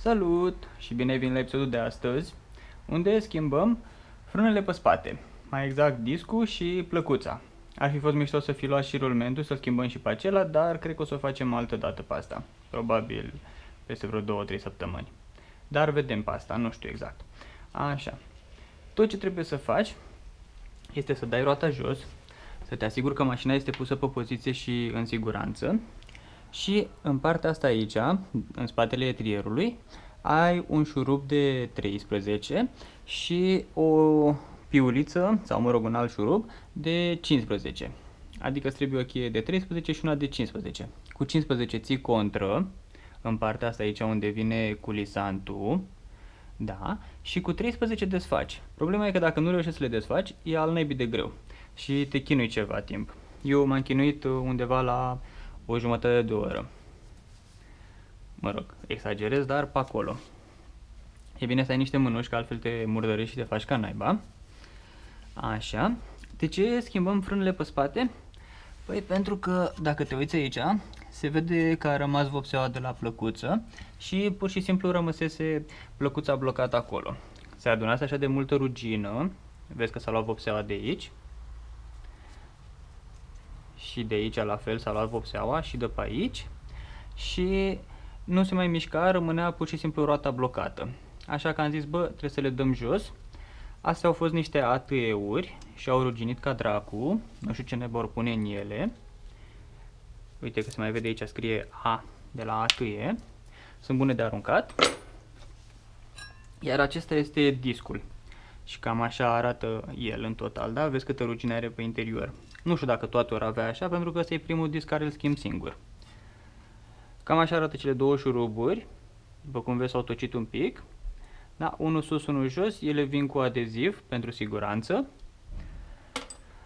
Salut și bine ai venit la episodul de astăzi, unde schimbăm frânele pe spate, mai exact discul și plăcuța. Ar fi fost mișto să fi luat și rulmentul, să schimbăm și pe acela, dar cred că o să o facem altă dată pe asta, probabil peste vreo 2-3 săptămâni. Dar vedem pe asta, nu știu exact. Așa, tot ce trebuie să faci este să dai roata jos, să te asiguri că mașina este pusă pe poziție și în siguranță. Și în partea asta aici, în spatele etrierului, ai un șurub de 13 și o piuliță, sau mă rog un alt șurub, de 15. Adică îți trebuie o cheie de 13 și una de 15. Cu 15 ții contră, în partea asta aici unde vine culisantul, da, și cu 13 desfaci. Problema e că dacă nu reușești să le desfaci, e al naibii de greu și te chinui ceva timp. Eu m-am chinuit undeva la o jumătate de oră. Mă rog, exagerez, dar pe acolo. E bine să ai niște mânuși, că altfel te murdărești și te faci ca naiba. Așa. De ce schimbăm frânele pe spate? Păi pentru că, dacă te uiți aici, se vede că a rămas vopseaua de la plăcuță și pur și simplu rămăsese plăcuța blocată acolo. Se adunase așa de multă rugină, vezi că s-a luat vopseaua de aici. Și de aici la fel s-a luat vopseaua și de pe aici. Și nu se mai mișca, rămânea pur și simplu roata blocată. Așa că am zis, bă, trebuie să le dăm jos. Astea au fost niște ATE-uri și au ruginit ca dracu. Nu știu ce ne vor pune în ele. Uite că se mai vede aici, scrie A de la ATE. Sunt bune de aruncat. Iar acesta este discul. Și cam așa arată el în total, da? Vezi câtă rugine are pe interior. Nu știu dacă toate ori avea așa, pentru că ăsta e primul disc care îl schimb singur. Cam așa arată cele două șuruburi. După cum vezi, s-au tocit un pic. Da, unul sus, unul jos, ele vin cu adeziv pentru siguranță.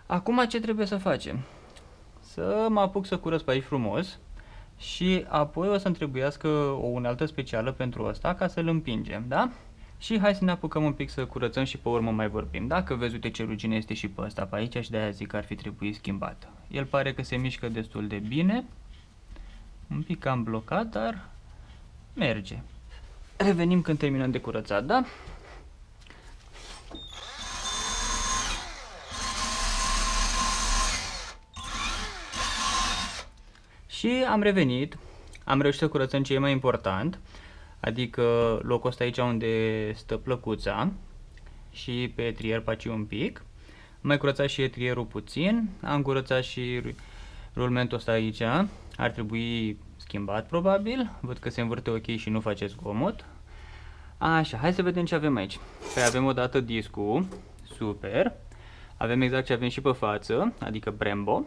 Acum ce trebuie să facem? Să mă apuc să curăț pe aici frumos și apoi o să-mi trebuiască o unealtă specială pentru asta ca să-l împingem, da? Și hai să ne apucăm un pic să curățăm și pe urmă mai vorbim. Dacă vezi, uite ce rugine este și pe ăsta pe aici și de-aia zic că ar fi trebuit schimbat. El pare că se mișcă destul de bine. Un pic cam blocat, dar merge. Revenim când terminăm de curățat, da? Și am revenit. Am reușit să curățăm ce e mai important. Adică locul ăsta aici unde stă plăcuța și pe etrier pe aici un pic. Am mai curățat și etrierul puțin. Am curățat și rulmentul ăsta aici. Ar trebui schimbat probabil. Văd că se învârte ok și nu face zgomot. Așa, hai să vedem ce avem aici. Păi avem odată discul. Super. Avem exact ce avem și pe față, adică Brembo.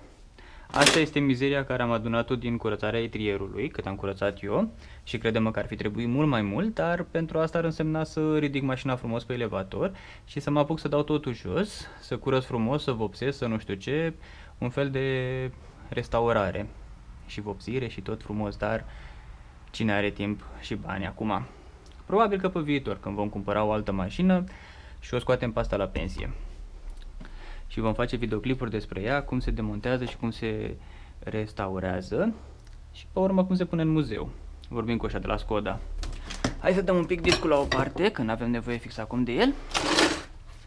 Asta este mizeria care am adunat-o din curățarea etrierului, cât am curățat eu. Și credem că ar fi trebuit mult mai mult, dar pentru asta ar însemna să ridic mașina frumos pe elevator și să mă apuc să dau totul jos, să curăț frumos, să vopsesc, să nu știu ce, un fel de restaurare și vopsire și tot frumos, dar cine are timp și bani acum? Probabil că pe viitor, când vom cumpăra o altă mașină și o scoatem pe asta la pensie. Și vom face videoclipuri despre ea, cum se demontează și cum se restaurează și pe urmă cum se pune în muzeu. Vorbim cu ăștia de la Skoda. Hai să dăm un pic discul la o parte, că nu avem nevoie fix acum de el.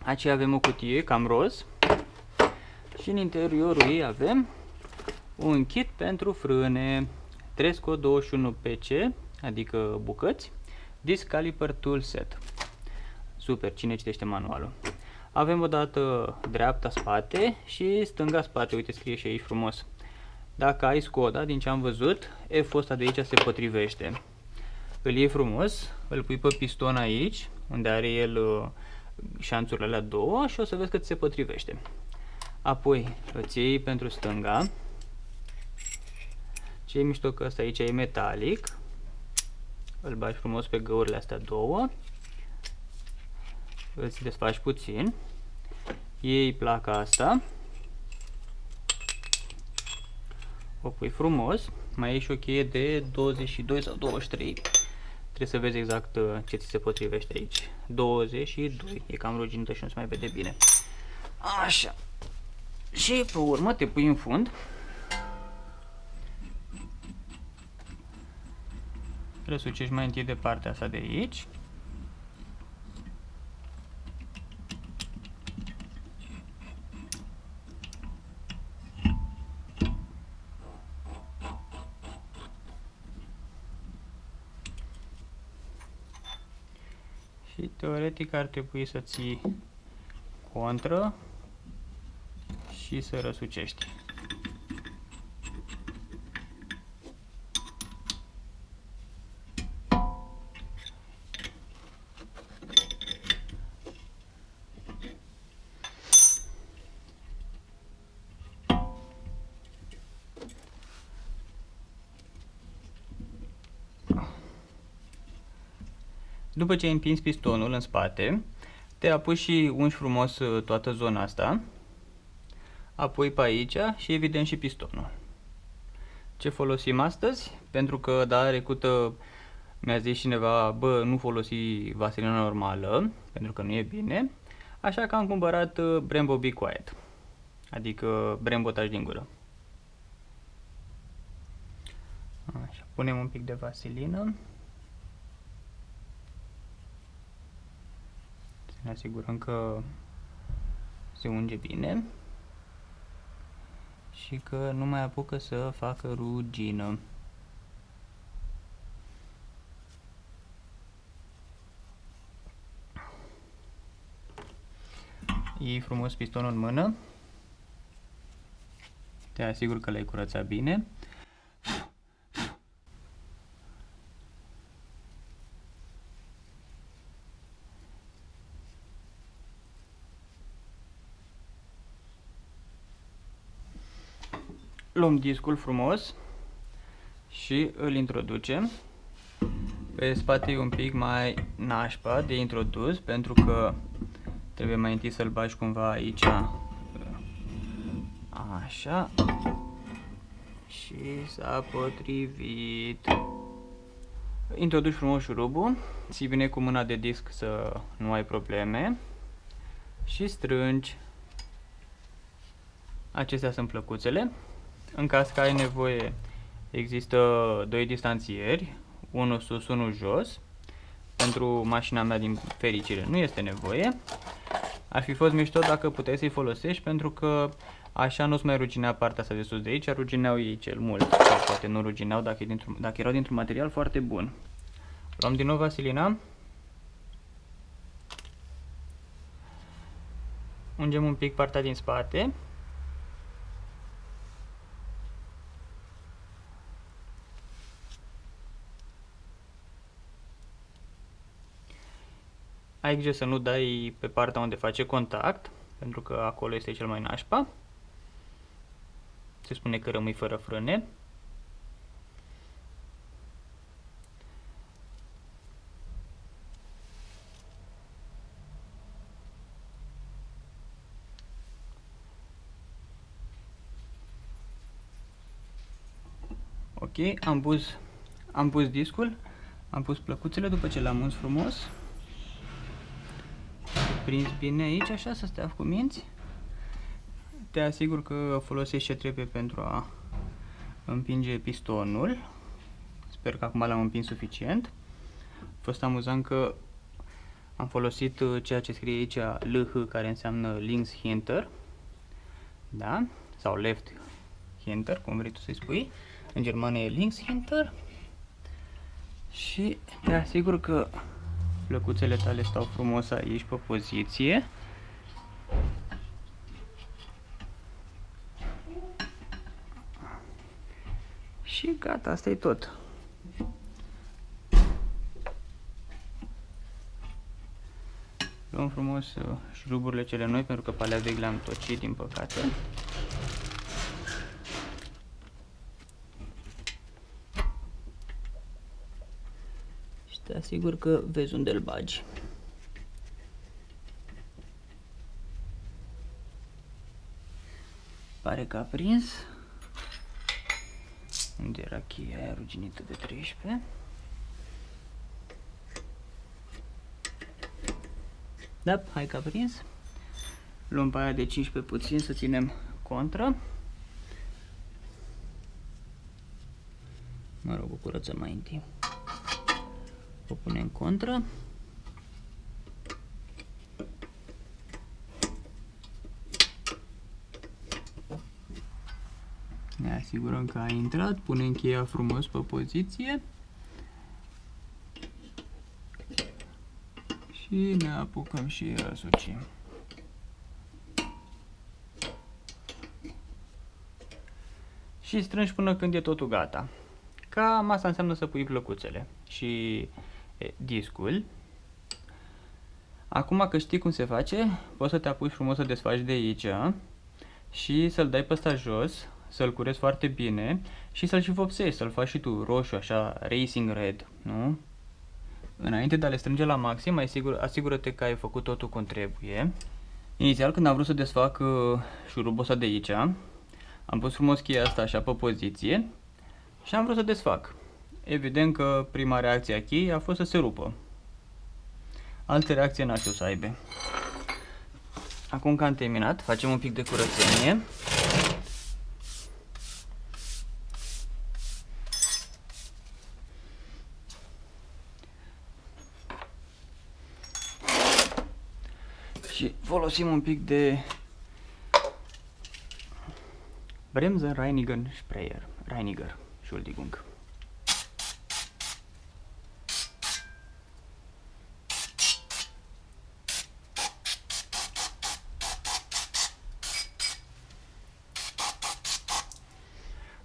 Aici avem o cutie cam roz și în interiorul ei avem un kit pentru frâne Tresco 21 PC, adică bucăți, disc caliper tool set. Super, cine citește manualul? Avem o dată dreapta spate și stânga spate, uite scrie și aici frumos. Dacă ai Skoda, din ce am văzut, F-ul ăsta de aici se potrivește. Îl iei frumos, îl pui pe piston aici, unde are el șanțurile alea două și o să vezi că ți se potrivește. Apoi îți iei pentru stânga. Ce e mișto că ăsta aici e metalic. Îl bagi frumos pe găurile astea două. Îți desfaci puțin. Iei placa asta. O pui frumos. Mai iei și o cheie de 22 sau 23. Trebuie să vezi exact ce ți se potrivește aici. 22. E cam ruginită și nu se mai vede bine. Așa. Și pe urmă te pui în fund. Răsucești mai întâi de partea asta de aici. Și teoretic ar trebui să ții contră și să răsucești. După ce ai împins pistonul în spate, te apuci și ungi frumos toată zona asta, apoi pe aici și evident și pistonul. Ce folosim astăzi? Pentru că data trecută mi-a zis cineva, bă, nu folosi vaselină normală, pentru că nu e bine, așa că am cumpărat Brembo Be Quiet, adică Brembo taci din gură. Așa, punem un pic de vaselină. Ne asigurăm că se unge bine și că nu mai apucă să facă rugină. Iei frumos pistonul în mână, te asiguri că l-ai curățat bine. Luăm discul frumos și îl introducem. Pe spate e un pic mai nașpa de introdus, pentru că trebuie mai întâi să-l bagi cumva aici, așa, și s-a potrivit. Introduci frumos șurubul, ții bine cu mâna de disc să nu ai probleme și strângi. Acestea sunt plăcuțele. În caz că ai nevoie, există 2 distanțieri, unul sus, unul jos. Pentru mașina mea, din fericire, nu este nevoie. Ar fi fost mișto dacă puteai să-i folosești, pentru că așa nu-ți mai ruginea partea asta de sus de aici, rugineau ei cel mult. Sau poate nu rugineau dacă erau dintr-un material foarte bun. Luăm din nou vaselina. Ungem un pic partea din spate. Ai grijă să nu dai pe partea unde face contact, pentru că acolo este cel mai nașpa. Se spune că rămâi fără frâne. Ok, am pus discul, am pus plăcuțele după ce l-am uns frumos. Prins bine aici, așa, să stea cu minți. Te asigur că folosești ce trebuie pentru a împinge pistonul. Sper că acum l-am împins suficient. A fost amuzant că am folosit ceea ce scrie aici LH, care înseamnă Links Hinter, da? Sau Left Hinter, cum vrei tu să-i spui. În germană e Links Hinter. Și te asigur că plăcuțele tale stau frumos aici pe poziție. Și gata, asta e tot. Luăm frumos șuruburile cele noi, pentru că pe alea vechi le-am tocit, din păcate. Și te asigur că vezi unde îl bagi. Pare că a prins. Unde era cheia aia ruginită de 13? Da, hai că a prins. Luăm pe aia de 15 puțin să ținem contra. Mă rog, o curățăm mai întâi. O punem contră. Ne asigurăm că a intrat, punem cheia frumos pe poziție și ne apucăm și răsucim. Și strângi până când e totul gata. Cam asta înseamnă să pui plăcuțele și discul. Acum că știi cum se face, poți să te apuci frumos să desfaci de aici și să-l dai pe ăsta jos, să-l curezi foarte bine și să-l și vopsești, să-l faci și tu roșu, așa, racing red, nu? Înainte de a le strânge la maxim, asigură-te că ai făcut totul cum trebuie. Inițial, când am vrut să desfac șurubul ăsta de aici, am pus frumos cheia asta așa pe poziție și am vrut să desfac. Evident că prima reacție a cheii a fost să se rupă. Alte reacții n-aș știu să aibă. Acum că am terminat, facem un pic de curățenie. Și folosim un pic de Bremsenreiniger Sprayer, Reiniger, Entschuldigung.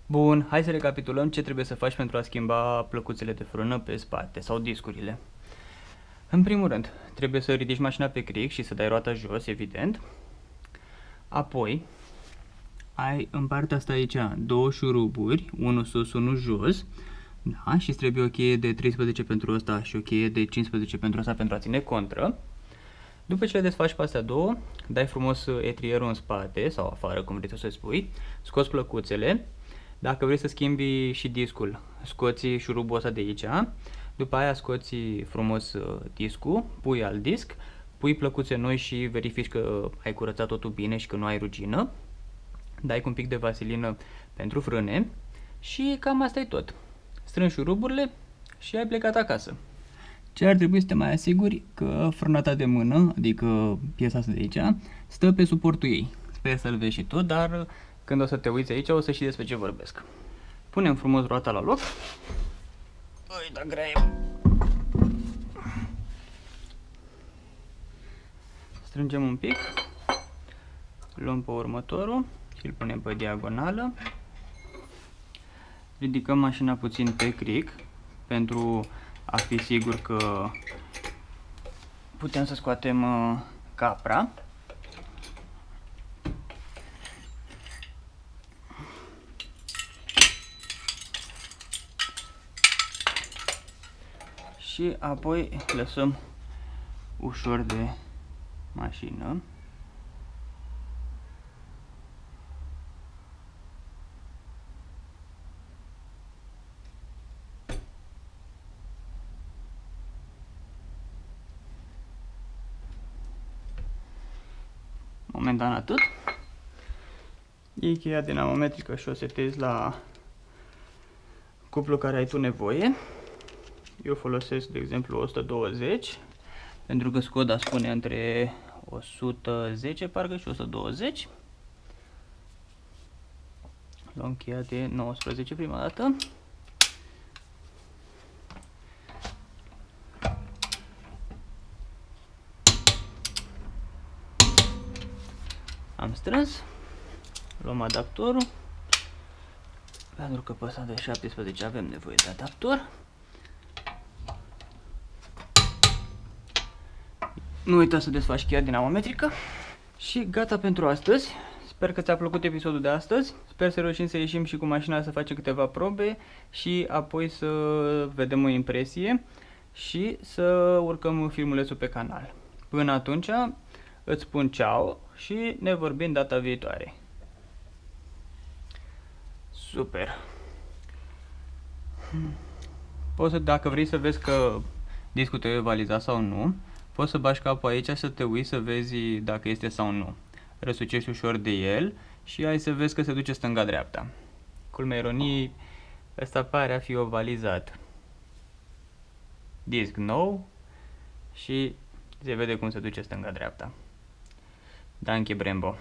Bun, hai să recapitulăm ce trebuie să faci pentru a schimba plăcuțele de frână pe spate sau discurile. În primul rând, trebuie să ridici mașina pe cric și să dai roata jos, evident. Apoi, ai în partea asta aici două șuruburi, unul sus, unul jos. Da, și îți trebuie o cheie de 13 pentru ăsta și o cheie de 15 pentru ăsta pentru a ține contră. După ce le desfaci pe astea două, dai frumos etrierul în spate sau afară, cum vrei să spui, scoți plăcuțele. Dacă vrei să schimbi și discul, scoți șurubul ăsta de aici, după aia scoți frumos discul, pui alt disc, pui plăcuțe noi și verifici că ai curățat totul bine și că nu ai rugină. Dai cu un pic de vaselină pentru frâne și cam asta e tot. Strângi șuruburile și ai plecat acasă. Ce ar trebui să te mai asiguri că frâna ta de mână, adică piesa asta de aici, stă pe suportul ei. Sper să-l vezi și tu, dar când o să te uiți aici o să știi despre ce vorbesc. Punem frumos roata la loc. Ui, da grea e. Strângem un pic. Luăm pe următorul și îl punem pe diagonală. Ridicăm mașina puțin pe cric pentru a fi sigur că putem să scoatem capra. Și apoi lăsăm ușor de mașină. Momentan atât. Iei cheia dinamometrică și o setezi la cuplul care ai tu nevoie. Eu folosesc, de exemplu, 120, pentru că Skoda spune între 110, parcă, și 120. Luăm cheia de 19 prima dată. Am strâns. Luăm adaptorul. Pentru că pe ăsta de 17 avem nevoie de adaptor. Nu uita să desfaci cheia dinamometrică. Și gata pentru astăzi. Sper că ți-a plăcut episodul de astăzi. Sper să reușim să ieșim și cu mașina să facem câteva probe și apoi să vedem o impresie și să urcăm filmulețul pe canal. Până atunci îți spun ceau și ne vorbim data viitoare. Super! Poți să, dacă vrei să vezi că discul tău e valizat sau nu, poți să bagi capul aici să te uiți să vezi dacă este sau nu. Răsucești ușor de el și ai să vezi că se duce stânga-dreapta. Culmea ironiei, ăsta pare a fi ovalizat. disc nou și se vede cum se duce stânga-dreapta. Danke Brembo!